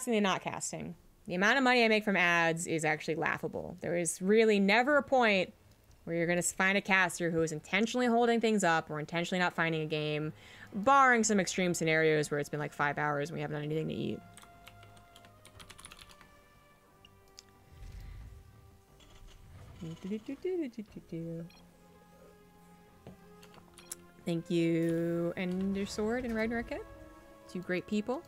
and not casting. The amount of money I make from ads is actually laughable. There is really never a point where you're going to find a caster who is intentionally holding things up or intentionally not finding a game, barring some extreme scenarios where it's been like 5 hours and we haven't done anything to eat. Thank you, Endersword and Ragnarok. Two great people.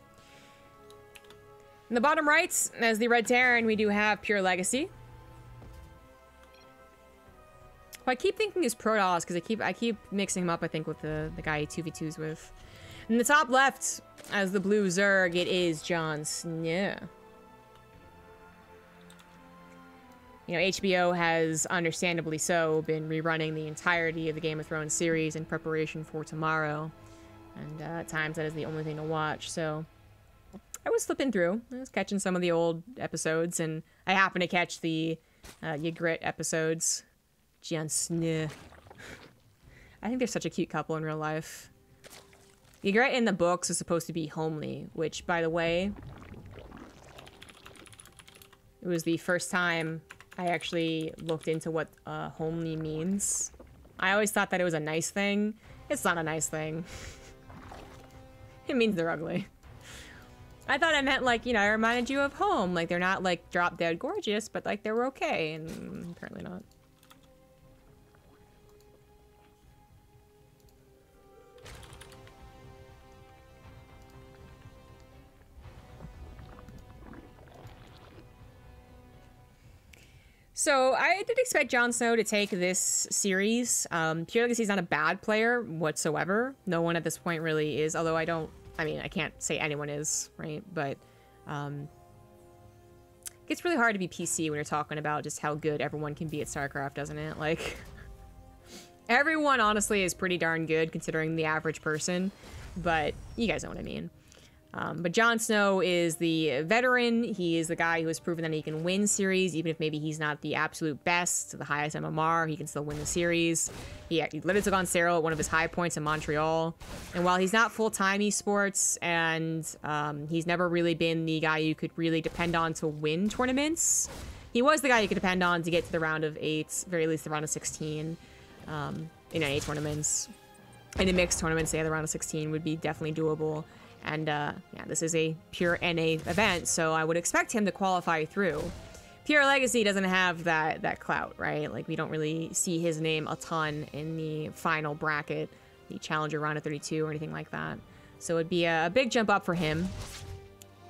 In the bottom right, as the Red Terran, we do have PureLegacy. Well, I keep thinking is Protoss because I keep mixing him up, I think, with the guy he 2v2s with. In the top left, as the blue Zerg, it is JonSnow. You know, HBO has, understandably so, been rerunning the entirety of the Game of Thrones series in preparation for tomorrow. And at times that is the only thing to watch, so... I was flipping through. I was catching some of the old episodes, and I happened to catch the Ygritte episodes. JonSnow. I think they're such a cute couple in real life. Ygritte in the books is supposed to be homely, which, by the way, it was the first time I actually looked into what homely means. I always thought that it was a nice thing. It's not a nice thing. It means they're ugly. I thought it meant, like, you know, it reminded you of home. Like, they're not, like, drop-dead gorgeous, but, like, they were okay, and apparently not. So, I did expect JonSnow to take this series. PureLegacy's not a bad player whatsoever. No one at this point really is, although I mean, I can't say anyone is, right? But it's really hard to be PC when you're talking about just how good everyone can be at StarCraft, doesn't it? Like, everyone, honestly, is pretty darn good considering the average person, but you guys know what I mean. But JonSnow is the veteran. He is the guy who has proven that he can win series, even if maybe he's not the absolute best, the highest MMR, he can still win the series. He literally took on Cyril at one of his high points in Montreal. And while he's not full-time esports, and he's never really been the guy you could really depend on to win tournaments, he was the guy you could depend on to get to the round of 8, very least the round of 16 in NA tournaments. In the mixed tournaments, yeah, the round of 16 would be definitely doable. And, yeah, this is a pure NA event, so I would expect him to qualify through. PureLegacy doesn't have that clout, right? Like, we don't really see his name a ton in the final bracket, the Challenger round of 32 or anything like that. So it'd be a big jump up for him.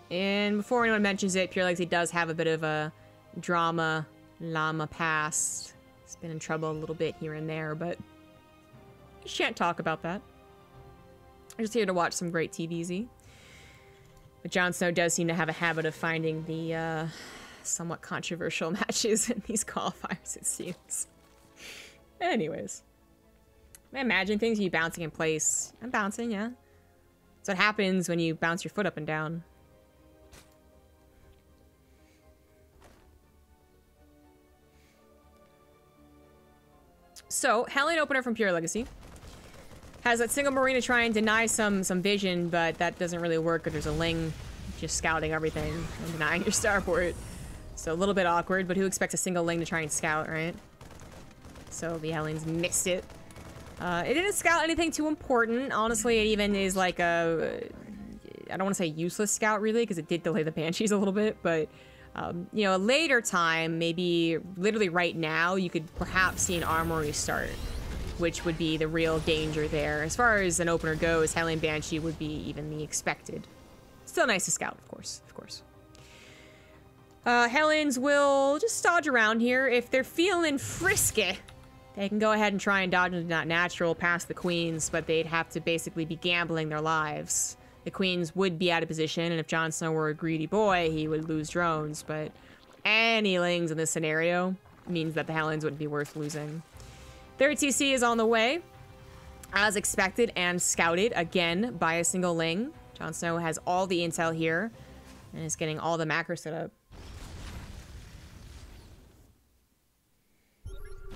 And before anyone mentions it, PureLegacy does have a bit of a drama llama past. He's been in trouble a little bit here and there, but I shan't talk about that. I'm just here to watch some great TVZ. But JonSnow does seem to have a habit of finding the somewhat controversial matches in these qualifiers, it seems. Anyways. I imagine things you bouncing in place. I'm bouncing, yeah. That's what happens when you bounce your foot up and down. So, Hellion opener from PureLegacy. Has that single Marine to try and deny some vision, but that doesn't really work because there's a Ling just scouting everything and denying your starport. So a little bit awkward, but who expects a single Ling to try and scout, right? So the Hellions missed it. It didn't scout anything too important. Honestly, it even is like a... I don't want to say useless scout, really, because it did delay the Banshees a little bit, but... you know, a later time, maybe literally right now, you could perhaps see an armory start, which would be the real danger there. As far as an opener goes, Hellion Banshee would be even the expected. Still nice to scout, of course, of course. Hellions will just dodge around here. If they're feeling frisky, they can go ahead and try and dodge into Not Natural past the Queens, but they'd have to basically be gambling their lives. The Queens would be out of position, and if JonSnow were a greedy boy, he would lose drones, but any Lings in this scenario means that the Hellions wouldn't be worth losing. Third TC is on the way, as expected and scouted again by a single Ling. JonSnow has all the intel here and is getting all the macro set up.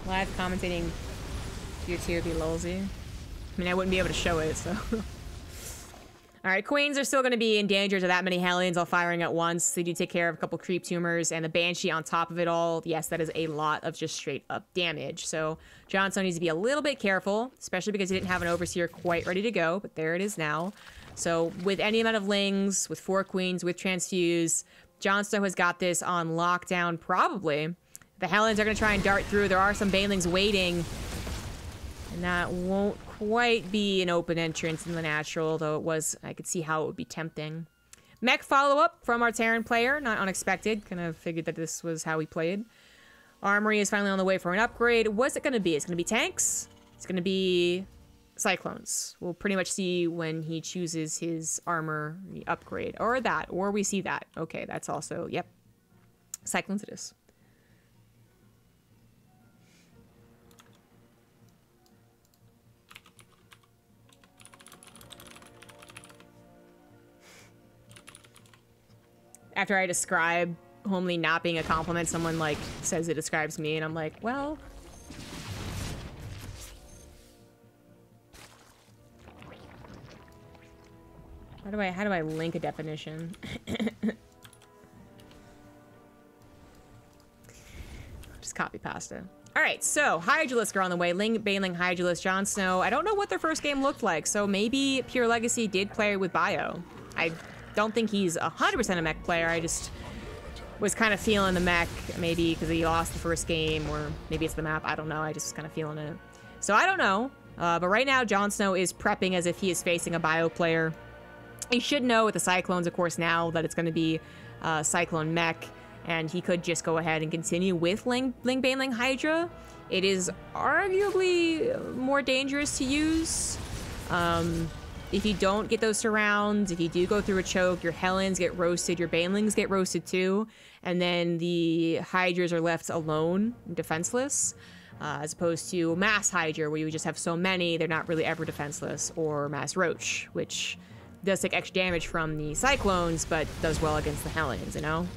Live commentating tier 2 would be lolsy. I mean, I wouldn't be able to show it, so. All right, Queens are still going to be in danger to that many Hellions all firing at once. They do take care of a couple creep tumors, and the Banshee on top of it all. Yes, that is a lot of just straight up damage. So JonSnow needs to be a little bit careful, especially because he didn't have an Overseer quite ready to go, but there it is now. So with any amount of Lings, with 4 Queens, with Transfuse, JonSnow has got this on lockdown, probably. The Hellions are going to try and dart through. There are some Banelings waiting, and that won't quite be an open entrance in the natural, though it was, I could see how it would be tempting. Mech follow-up from our Terran player, not unexpected. Kind of figured that this was how he played. Armory is finally on the way for an upgrade. What's it going to be? It's going to be tanks. It's going to be Cyclones. We'll pretty much see when he chooses his armor upgrade. Or that. Or we see that. Okay, that's also, yep. Cyclones it is. After I describe homely not being a compliment, someone like says it describes me, and I'm like, well. How do I link a definition? Just copy pasta. All right, so Hydralisk are on the way. Baneling, Hydralisk, JonSnow. I don't know what their first game looked like, so maybe PureLegacy did play with Bio. I don't think he's 100% a mech player. I just was kind of feeling the mech, maybe because he lost the first game, or maybe it's the map. I don't know. I just kind of feeling it. So I don't know. But right now, JonSnow is prepping as if he is facing a Bio player. He should know with the Cyclones, of course, now that it's going to be Cyclone mech, and he could just go ahead and continue with Baneling Hydra. It is arguably more dangerous to use. If you don't get those surrounds, if you do go through a choke, your Hellions get roasted, your Banelings get roasted too, and then the Hydras are left alone, defenseless, as opposed to Mass Hydra, where you just have so many, they're not really ever defenseless, or Mass Roach, which does take extra damage from the Cyclones, but does well against the Hellions, you know?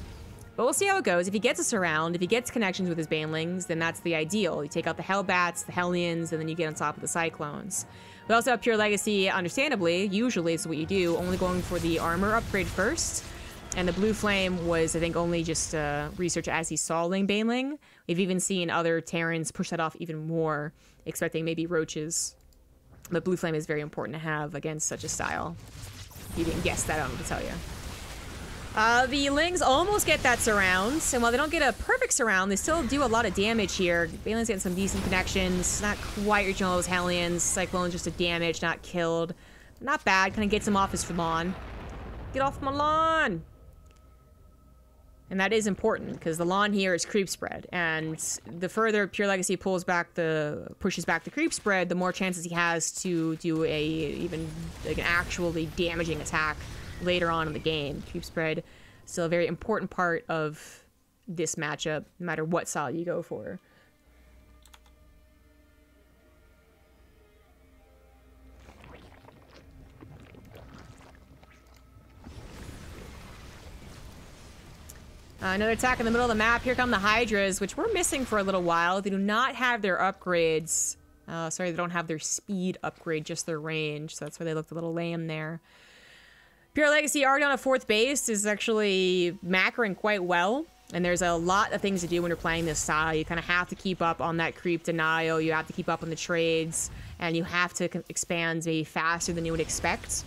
But we'll see how it goes. If he gets a surround, if he gets connections with his Banelings, then that's the ideal. You take out the Hellbats, the Hellions, and then you get on top of the Cyclones. We also have PureLegacy, understandably, usually is what you do, only going for the armor upgrade first. And the Blue Flame was, I think, only just research as he saw Baneling. We've even seen other Terrans push that off even more, expecting maybe Roaches. But Blue Flame is very important to have against such a style. If you didn't guess that, I don't know what to tell you. The Lings almost get that surround, and while they don't get a perfect surround, they still do a lot of damage here. Baneling's getting some decent connections, not quite reaching all those Hellions. Cyclone just a damage, not killed. Not bad, kind of gets him off his lawn. Get off my lawn! And that is important, because the lawn here is creep spread, and the further PureLegacy pushes back the creep spread, the more chances he has to do even like an actually damaging attack later on in the game. Creep spread still a very important part of this matchup, no matter what style you go for. Another attack in the middle of the map. Here come the Hydras, which we're missing for a little while. They do not have their upgrades. Sorry, they don't have their speed upgrade, just their range. So that's why they looked a little lame there. PureLegacy already on a 4th base is actually macroing quite well. And there's a lot of things to do when you're playing this style. You kind of have to keep up on that creep denial. You have to keep up on the trades. And you have to expand maybe faster than you would expect.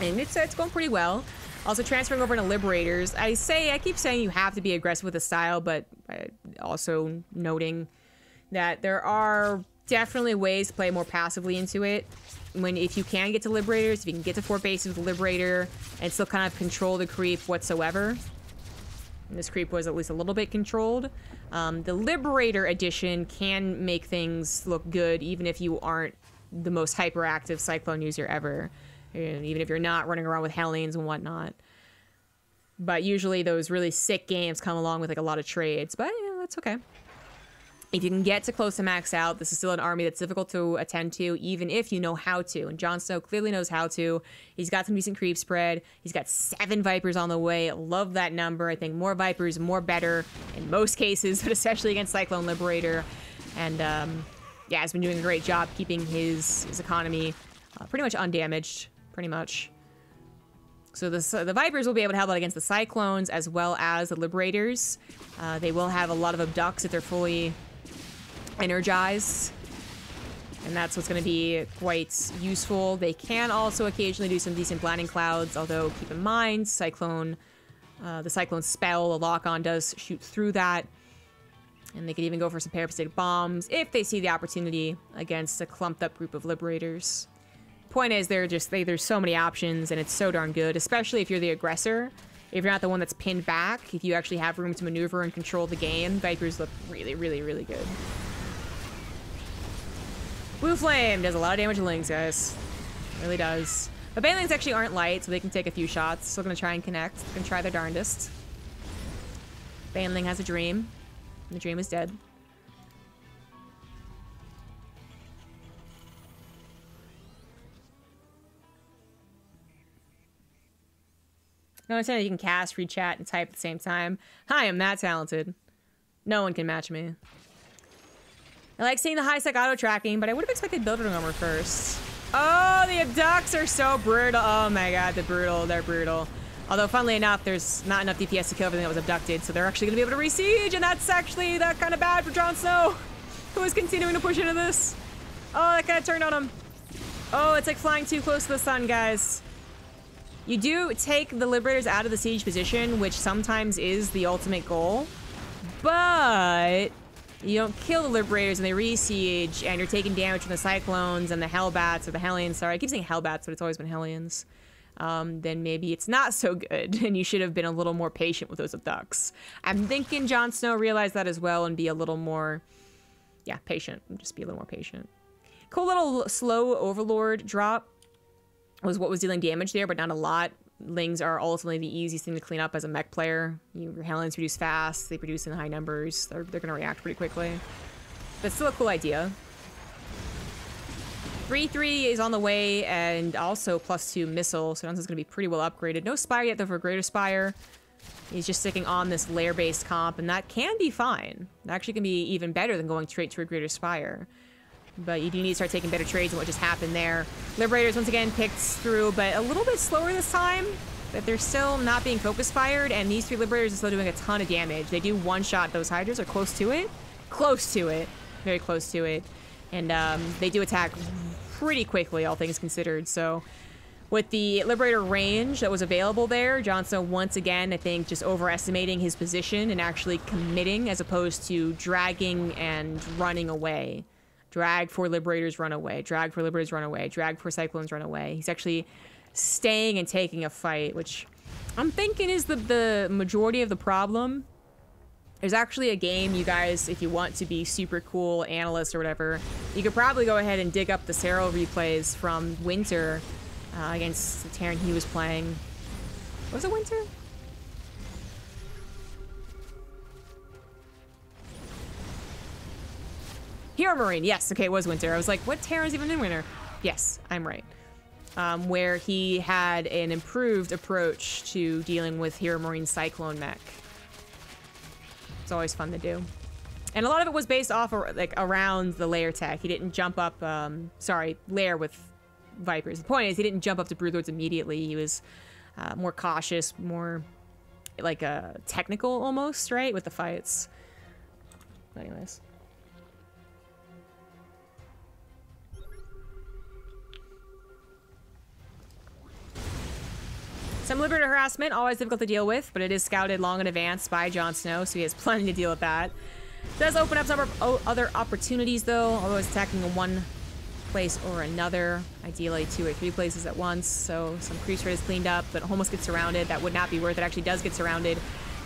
And it's going pretty well. Also transferring over into Liberators. I keep saying you have to be aggressive with the style, but also noting that there are definitely ways to play more passively into it. If you can get to Liberators, if you can get to 4 bases with Liberator and still kind of control the creep whatsoever. And this creep was at least a little bit controlled. The Liberator edition can make things look good even if you aren't the most hyperactive Cyclone user ever. Even if you're not running around with Hellions and whatnot. But usually those really sick games come along with like a lot of trades. But yeah, that's okay. If you can get to close to max out, this is still an army that's difficult to attend to, even if you know how to. And JonSnow clearly knows how to. He's got some decent creep spread. He's got 7 Vipers on the way. Love that number. I think more Vipers, more better in most cases, but especially against Cyclone Liberator. And yeah, has been doing a great job keeping his economy pretty much undamaged. pretty much. So the Vipers will be able to help out against the Cyclones as well as the Liberators. They will have a lot of abducts if they're fully energized. And that's what's going to be quite useful. They can also occasionally do some decent blinding clouds, although keep in mind, the Cyclone spell, the lock-on does shoot through that. And they could even go for some parasitic bombs if they see the opportunity against a clumped up group of Liberators. Point is, there's so many options, and it's so darn good, especially if you're the aggressor. If you're not the one that's pinned back, if you actually have room to maneuver and control the game, Vipers look really, really, really good. Blue Flame does a lot of damage to Lings, guys. It really does. But Banelings actually aren't light, so they can take a few shots. Still gonna try and connect. They're gonna try their darndest. Baneling has a dream. And the dream is dead. No, I'm saying you can cast, read chat, and type at the same time. Hi, I'm that talented. No one can match me. I like seeing the high-sec auto-tracking, but I would have expected Builder Armor first. Oh, the abducts are so brutal. Oh my god, they're brutal. Although, funnily enough, there's not enough DPS to kill everything that was abducted, so they're actually going to be able to re-siege, and that's actually that kind of bad for JonSnow, who is continuing to push into this. Oh, that kind of turned on him. Oh, it's like flying too close to the sun, guys. You do take the Liberators out of the siege position, which sometimes is the ultimate goal, but you don't kill the Liberators and they re-siege, and you're taking damage from the Cyclones and the Hellbats, or the Hellions, sorry. I keep saying Hellbats, but it's always been Hellions. Then maybe it's not so good, and you should have been a little more patient with those abducts. I'm thinking JonSnow realized that as well and be a little more, yeah, patient. Just be a little more patient. Cool little slow Overlord drop was what was dealing damage there, but not a lot. Lings are ultimately the easiest thing to clean up as a mech player. Your Hellions produce fast, they produce in high numbers, they're going to react pretty quickly. But still a cool idea. 3-3 is on the way, and also +2 missile, so Johnson's going to be pretty well upgraded. No Spire yet, though, for Greater Spire. He's just sticking on this lair-based comp, and that can be fine. It actually can be even better than going straight to a Greater Spire. But you do need to start taking better trades than what just happened there. Liberators, once again, picked through, but a little bit slower this time. But they're still not being focus fired, and these 3 Liberators are still doing a ton of damage. They do one-shot those Hydras, or close to it. Close to it. Very close to it. And they do attack pretty quickly, all things considered. So with the Liberator range that was available there, JonSnow once again, I think, just overestimating his position and actually committing as opposed to dragging and running away. Drag for Liberators, run away. Drag for Liberators, run away. Drag for Cyclones, run away. He's actually staying and taking a fight, which I'm thinking is the majority of the problem. There's actually a game, you guys, if you want to be super cool analysts or whatever, you could probably go ahead and dig up the Serral replays from Winter against the Terran he was playing. Was it Winter? Hero Marine, yes, okay, it was Winter. I was like, what Terran's even in Winter? Yes, I'm right. Where he had an improved approach to dealing with Hero Marine Cyclone mech. It's always fun to do. And a lot of it was based off of, like, around the lair tech. He didn't jump up, lair with Vipers. The point is, he didn't jump up to Broodlords immediately. He was more cautious, more, like, technical almost, right? With the fights. Anyways. Some Liberator harassment, always difficult to deal with, but it is scouted long in advance by JonSnow, so he has plenty to deal with that. Does open up some other opportunities, though, although it's attacking in one place or another, ideally 2 or 3 places at once, so some creep rate is cleaned up, but almost gets surrounded. That would not be worth it. Actually does get surrounded,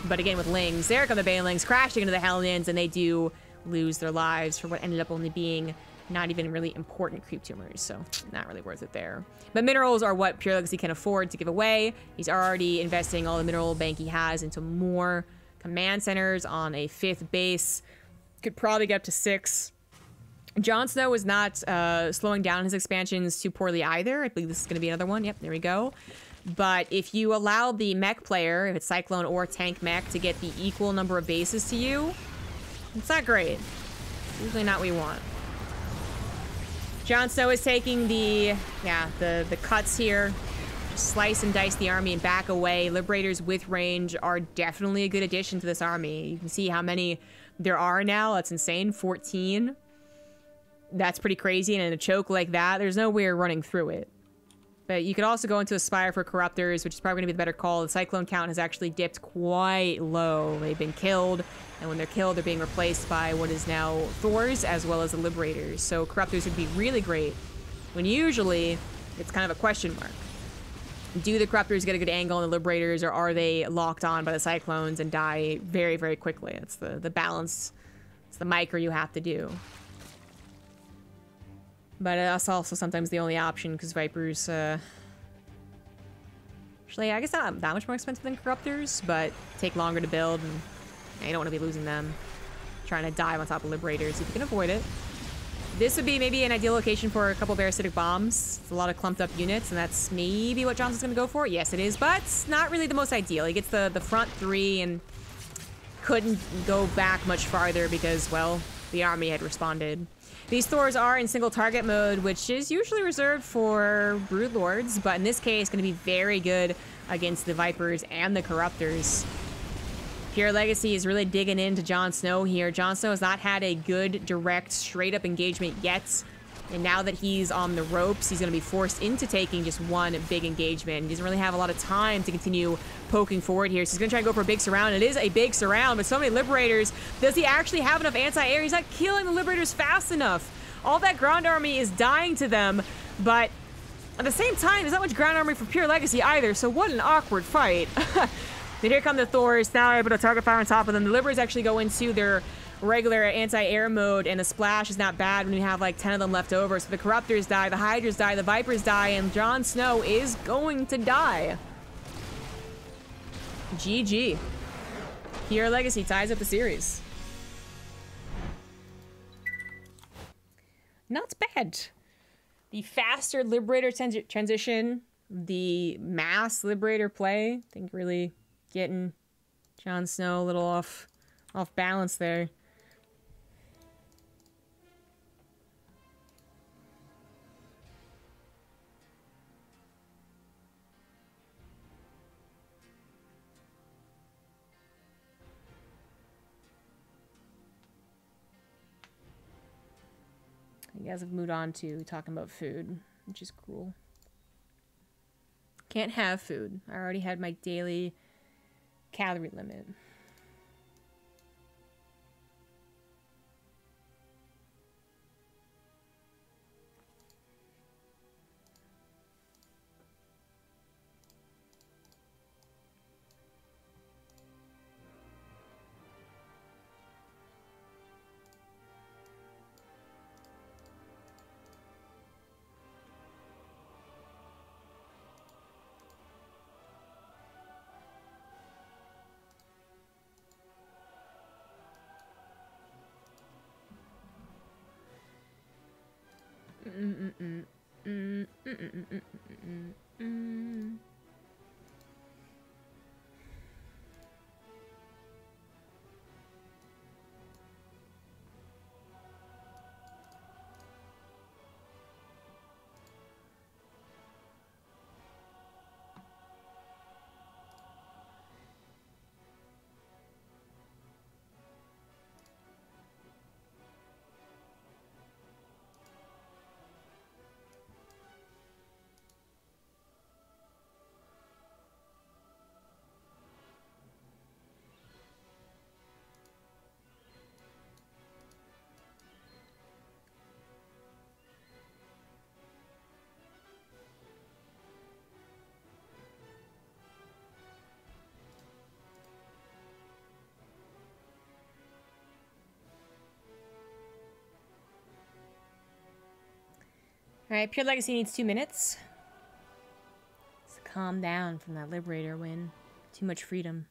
but again with Lings. There come the Banelings, crashing into the Hellions, and they do lose their lives for what ended up only being not even really important creep tumors, so not really worth it there. But minerals are what PureLegacy can afford to give away. He's already investing all the mineral bank he has into more command centers on a 5th base. Could probably get up to 6. JonSnow is not slowing down his expansions too poorly either. I believe this is going to be another one. Yep, there we go. But if you allow the mech player, if it's Cyclone or Tank mech, to get the equal number of bases to you, it's not great. It's usually not what you want. JonSnow is taking the cuts here. Slice and dice the army and back away. Liberators with range are definitely a good addition to this army. You can see how many there are now. That's insane. 14. That's pretty crazy. And in a choke like that, there's no way you're running through it. But you could also go into Aspire for Corruptors, which is probably going to be the better call. The Cyclone count has actually dipped quite low. They've been killed, and when they're killed, they're being replaced by what is now Thors, as well as the Liberators. So Corruptors would be really great, when usually it's kind of a question mark. Do the Corruptors get a good angle on the Liberators, or are they locked on by the Cyclones and die very, very quickly? It's the balance. It's the micro you have to do. But that's also sometimes the only option, because Vipers, actually, I guess not that much more expensive than Corruptors, but take longer to build, and you don't want to be losing them. Trying to dive on top of Liberators if you can avoid it. This would be maybe an ideal location for a couple parasitic bombs. It's a lot of clumped up units, and that's maybe what Johnson's going to go for. Yes, it is, but it's not really the most ideal. He gets the front three and couldn't go back much farther because, well, the army had responded. These Thors are in single target mode, which is usually reserved for Broodlords, but in this case, going to be very good against the Vipers and the Corruptors. PureLegacy is really digging into JonSnow here. JonSnow has not had a good, direct, straight-up engagement yet. And now that he's on the ropes, he's going to be forced into taking just one big engagement. He doesn't really have a lot of time to continue poking forward here. So he's going to try to go for a big surround. It is a big surround, but so many Liberators. Does he actually have enough anti-air? He's not killing the Liberators fast enough. All that ground army is dying to them, but at the same time, there's not much ground army for PureLegacy either, so what an awkward fight. Then here come the Thors, now able to target fire on top of them. The Liberators actually go into their regular anti-air mode, and the splash is not bad when you have like 10 of them left over. So the Corruptors die, the Hydras die, the Vipers die, and JonSnow is going to die. GG. PureLegacy ties up the series. Not bad. The faster Liberator transition, the mass Liberator play, I think really getting JonSnow a little off balance there. You guys have moved on to talking about food, which is cool. Can't have food. I already had my daily calorie limit. Alright, PureLegacy needs 2 minutes. Let's calm down from that Liberator win. Too much freedom.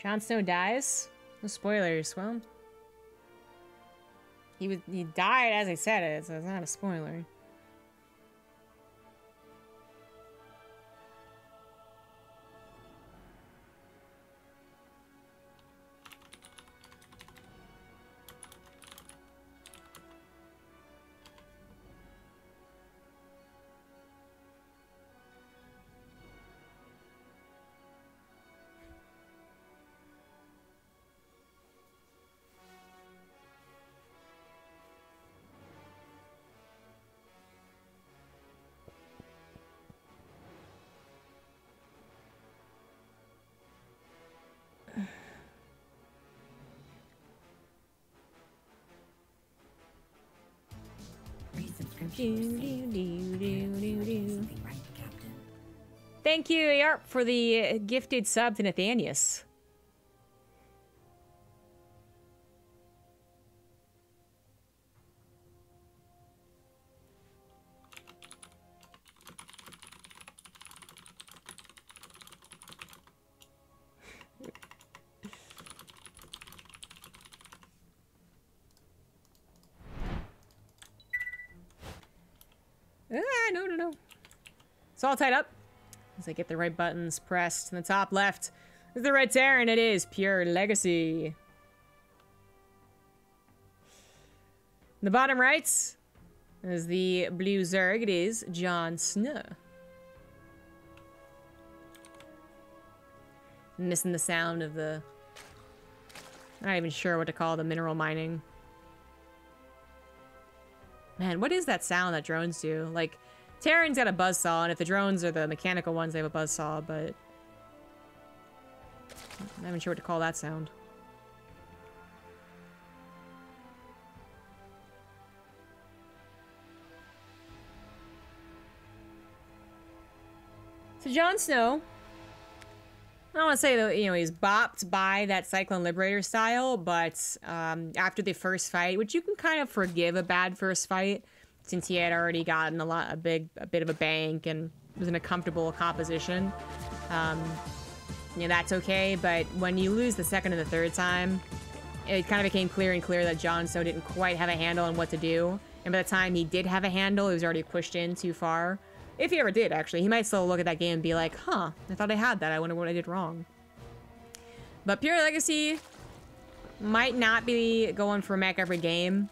JonSnow dies? No spoilers. Well, he died as I said it, so it's not a spoiler. Thank you, Yarp, for the gifted sub to Nathanius. No. It's all tied up. As I get the right buttons pressed in the top left is the red tear, and it is PureLegacy. In the bottom right is the blue Zerg. It is JonSnow. Missing the sound of the... I'm not even sure what to call the mineral mining. Man, what is that sound that drones do? Like, Terran's got a buzzsaw, and if the drones are the mechanical ones, they have a buzzsaw, but... I'm not even sure what to call that sound. So JonSnow, I don't want to say that, you know, he's bopped by that Cyclone Liberator style, but after the first fight, which you can kind of forgive a bad first fight, since he had already gotten a bit of a bank and was in a comfortable composition, you know, that's okay. But when you lose the second and the third time, it kind of became clear that JonSnow didn't quite have a handle on what to do. And by the time he did have a handle, he was already pushed in too far. If he ever did, actually. He might still look at that game and be like, huh, I thought I had that. I wonder what I did wrong. But PureLegacy might not be going for mech every game.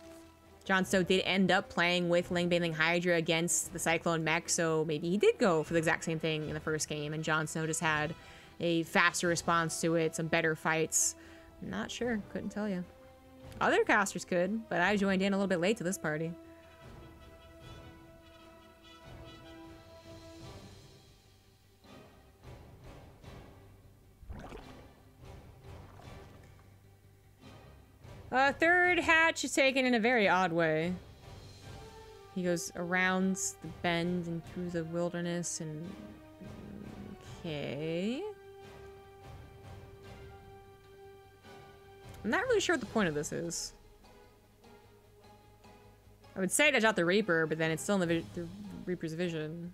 JonSnow did end up playing with Ling Hydra against the Cyclone mech, so maybe he did go for the exact same thing in the first game, and JonSnow just had a faster response to it, some better fights. Not sure. Couldn't tell you. Other casters could, but I joined in a little bit late to this party. Third hatch is taken in a very odd way. He goes around the bend and through the wilderness and... Okay. I'm not really sure what the point of this is. I would say to out the Reaper, but then it's still in the Reaper's vision.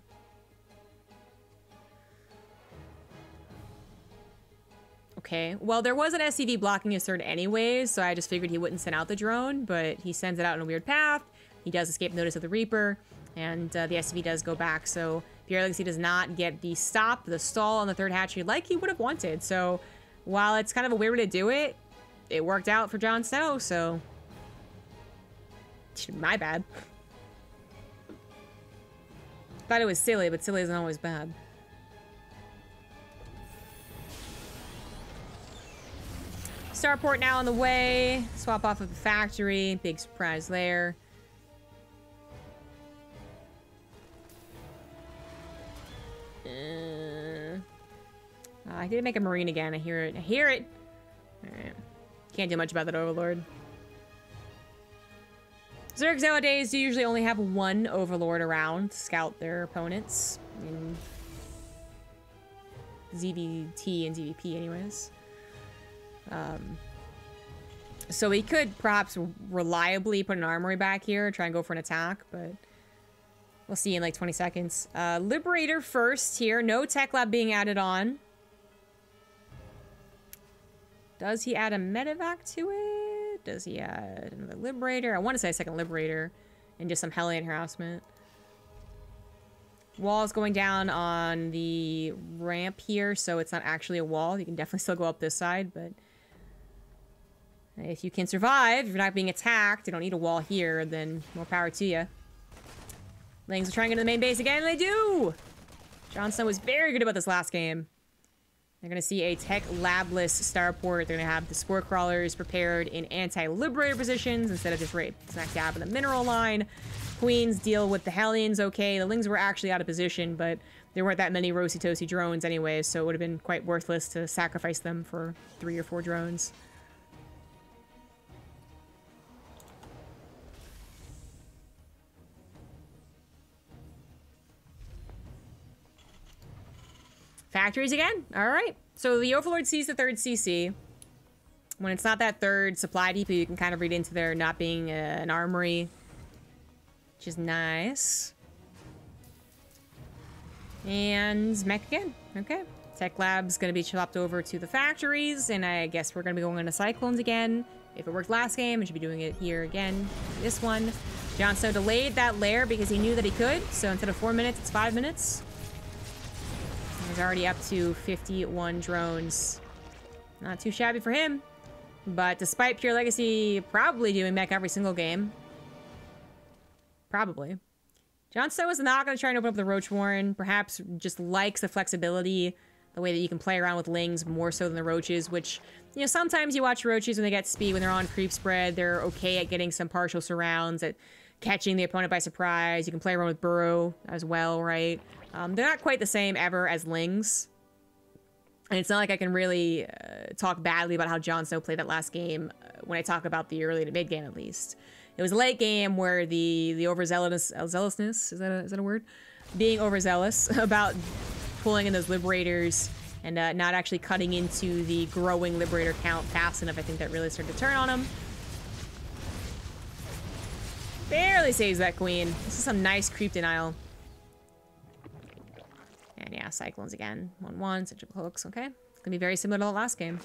Okay, well, there was an SCV blocking his third anyways, so I just figured he wouldn't send out the drone, but he sends it out in a weird path. He does escape notice of the Reaper, and the SCV does go back, so PureLegacy does not get the stop, the stall on the third hatchery like he would have wanted. So while it's kind of a weird way to do it, it worked out for JonSnow, so my bad. Thought it was silly, but silly isn't always bad. Starport now on the way. Swap off of the factory. Big surprise there. I did make a marine again. I hear it. I hear it. All right. Can't do much about that Overlord. Zergs nowadays do usually only have one Overlord around to scout their opponents. In ZVT and ZVP anyways. So he could perhaps reliably put an armory back here, try and go for an attack, but we'll see in like 20 seconds. Liberator first here. No tech lab being added on. Does he add a medevac to it? Does he add another Liberator? I want to say a second Liberator. And just some Hellion harassment. Wall's going down on the ramp here, so it's not actually a wall. You can definitely still go up this side, but if you can survive, if you're not being attacked, you don't need a wall here, then more power to you. Lings are trying to get to the main base again, and they do! JonSnow was very good about this last game. They're going to see a tech labless starport. They're going to have the spore crawlers prepared in anti-liberator positions instead of just right smack dab in the mineral line. Queens deal with the Hellions okay. The Lings were actually out of position, but there weren't that many Rosie-Toasty drones anyways, so it would have been quite worthless to sacrifice them for 3 or 4 drones. Factories again. All right. So the Overlord sees the 3rd CC. When it's not that 3rd supply depot, you can kind of read into there not being an armory, which is nice. And mech again. Okay. Tech Lab's going to be chopped over to the factories, and I guess we're going to be going into Cyclones again. If it worked last game, I should be doing it here again. This one. JonSnow delayed that lair because he knew that he could, so instead of 4 minutes, it's 5 minutes. He's already up to 51 drones. Not too shabby for him. But despite PureLegacy probably doing mech every single game. Probably. JonSnow is not going to try and open up the Roach Warren. Perhaps just likes the flexibility, the way that you can play around with Lings more so than the Roaches, which, you know, sometimes you watch Roaches when they get speed, when they're on creep spread, they're okay at getting some partial surrounds, at catching the opponent by surprise. You can play around with Burrow as well, right? They're not quite the same ever as Lings. And it's not like I can really talk badly about how JonSnow played that last game when I talk about the early to mid game, at least. It was a late game where the zealousness, is that a word? Being overzealous about pulling in those Liberators and not actually cutting into the growing Liberator count fast enough. I think that really started to turn on him. Barely saves that Queen. This is some nice creep denial. And yeah, Cyclones again. 1-1, central hooks, okay. It's gonna be very similar to the last game.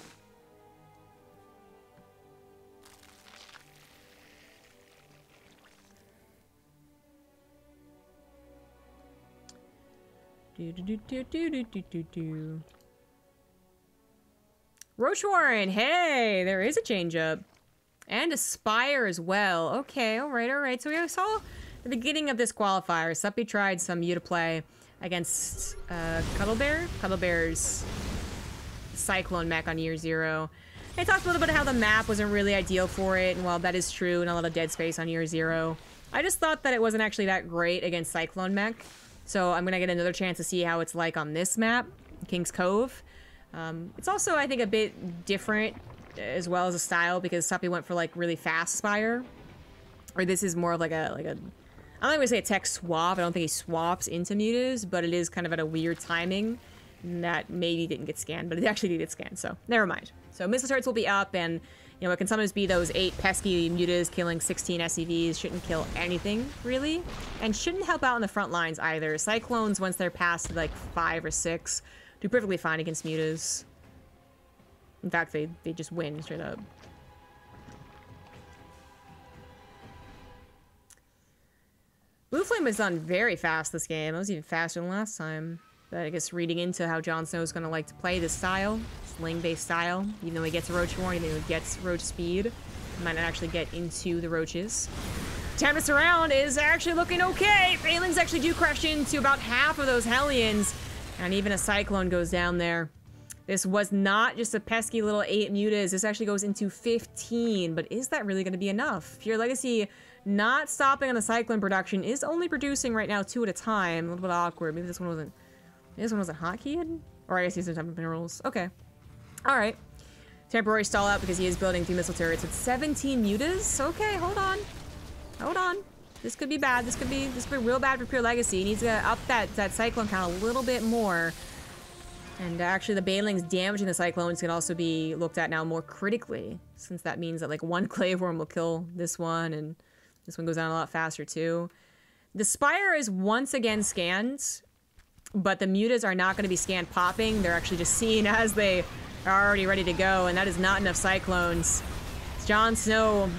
Roach Warren, hey, there is a change up. And a Spire as well. Okay, alright. So we saw the beginning of this qualifier. Suppy tried some Muta play against Cuddlebear. Cuddlebear's Cyclone mech on year 0. I talked a little bit about how the map wasn't really ideal for it, and while that is true, and a lot of dead space on year 0, I just thought that it wasn't actually that great against Cyclone mech. So I'm gonna get another chance to see how it's like on this map, King's Cove. It's also, I think, a bit different as well as a style, because Suppy went for like really fast Spire. Or this is more of like a I'm not gonna say a tech swap. I don't think he swaps into mutas, but it is kind of at a weird timing that maybe didn't get scanned, but it actually did get scanned, so never mind. So missile turrets will be up, and you know, it can sometimes be those 8 pesky mutas killing 16 SCVs. Shouldn't kill anything, really, and shouldn't help out on the front lines either. Cyclones, once they're past like 5 or 6, do perfectly fine against mutas. In fact, they just win straight up. Blue Flame has done very fast this game. It was even faster than last time. But I guess reading into how JonSnow is going to like to play this style, sling-based style, even though he gets a Roach Warren, even though he gets Roach Speed, he might not actually get into the Roaches. Tempest around is actually looking okay. Failings actually do crash into about half of those Hellions, and even a Cyclone goes down there. This was not just a pesky little 8 mutas. This actually goes into 15, but is that really going to be enough? PureLegacy not stopping on the Cyclone production, is only producing right now 2 at a time. A little bit awkward. Maybe this one wasn't hotkeyed? Or I guess he's in type of minerals. Okay. Alright. Temporary stall out because he is building 3 missile turrets. It's 17 mutas? Okay, hold on. Hold on. This could be bad. This could be real bad for PureLegacy. He needs to up that Cyclone count a little bit more. And actually the Banelings damaging the Cyclones can also be looked at now more critically, since that means that like 1 Clave Worm will kill this one, and this one goes down a lot faster too. The Spire is once again scanned, but the mutas are not going to be scanned popping. They're actually just seen as they are already ready to go, and that is not enough Cyclones. JonSnow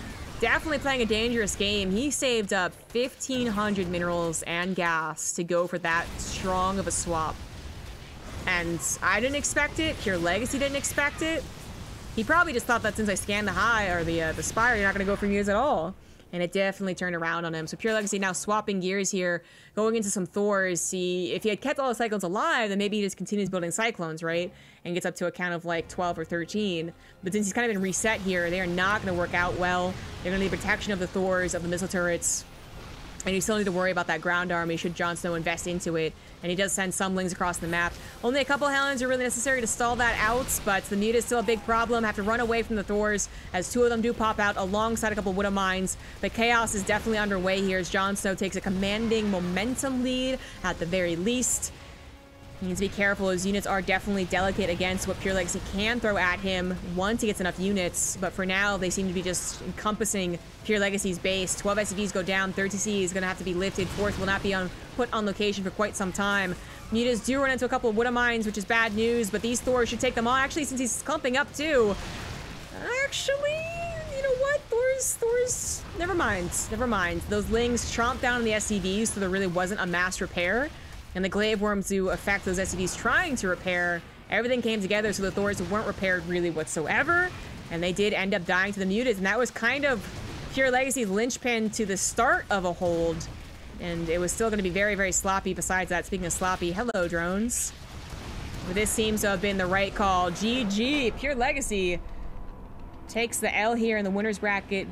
definitely playing a dangerous game. He saved up 1,500 minerals and gas to go for that strong of a swap. And I didn't expect it. PureLegacy didn't expect it. He probably just thought that since I scanned the high or the spire, you're not going to go for units at all. And it definitely turned around on him. So PureLegacy now swapping gears here, going into some Thors. See, if he had kept all the Cyclones alive, then maybe he just continues building Cyclones, right? And gets up to a count of like 12 or 13. But since he's kind of been reset here, they are not going to work out well. They're going to need protection of the Thors, of the missile turrets. And you still need to worry about that ground army should JonSnow invest into it. And he does send some lings across the map. Only a couple Helens are really necessary to stall that out, but the Muta is still a big problem. Have to run away from the Thors, as two of them do pop out alongside a couple Widow Mines. But chaos is definitely underway here as JonSnow takes a commanding momentum lead at the very least. He needs to be careful. His units are definitely delicate against what PureLegacy can throw at him once he gets enough units. But for now, they seem to be just encompassing PureLegacy's base. 12 SCVs go down. 3rd TC is going to have to be lifted. 4th will not be put on location for quite some time. Mutas do run into a couple of Widow Mines, which is bad news. But these Thors should take them on. Actually, since he's clumping up too. Actually, you know what? Thors, never mind. Never mind. Those lings chomped down on the SCVs, so there really wasn't a mass repair. And the glaive worms do affect those SCVs trying to repair. Everything came together, so the Thors weren't repaired really whatsoever. And they did end up dying to the Mutas, and that was kind of PureLegacy's linchpin to the start of a hold. And it was still going to be very, very sloppy besides that. Speaking of sloppy, hello, drones. But this seems to have been the right call. GG, PureLegacy takes the L here in the winner's bracket.